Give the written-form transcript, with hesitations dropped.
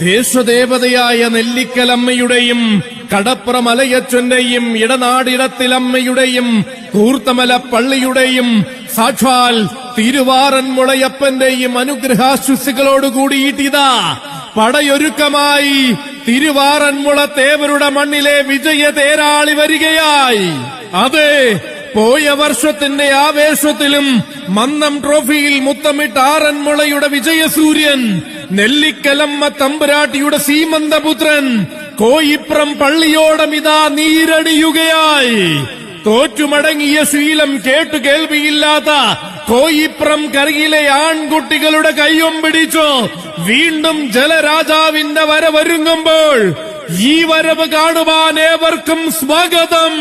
ദേശദേവതയായ നെല്ലിക്കലമ്മയുടെയും കടപ്ര മലയച്ചന്റെയും ഇടനാടിടത്തിലമ്മയുടെയും കൂർത്തമല പള്ളിയുടെയും സാക്ഷാൽ തിരുവാറന്മുളയപ്പന്റെയും അനുഗ്രഹാശുസികളോടുകൂടിയിട്ടിതാ പടയൊരുക്കമായി തിരുവാറന്മുള തേവരുടെ മണ്ണിലെ വിജയ തേരാളി വരികയായി. അതെ, പോയ വർഷത്തിന്റെ ആവേശത്തിലും മന്നം ട്രോഫിയിൽ മുത്തമിട്ട ആറന്മുളയുടെ വിജയസൂര്യൻ, നെല്ലിക്കലമ്മ തമ്പുരാട്ടിയുടെ സീമന്തപുത്രൻ കോയിപ്രം പള്ളിയോടമിതാ നീരണിയുകയായി. തോറ്റുമടങ്ങിയ ശീലം കേട്ടുകേൾവിയില്ലാത്ത കോയിപ്രം കരയിലെ ആൺകുട്ടികളുടെ കയ്യും പിടിച്ചു വീണ്ടും ജലരാജാവിന്റെ വരവൊരുങ്ങുമ്പോൾ ഈ വരവ് കാണുവാൻ ഏവർക്കും സ്വാഗതം.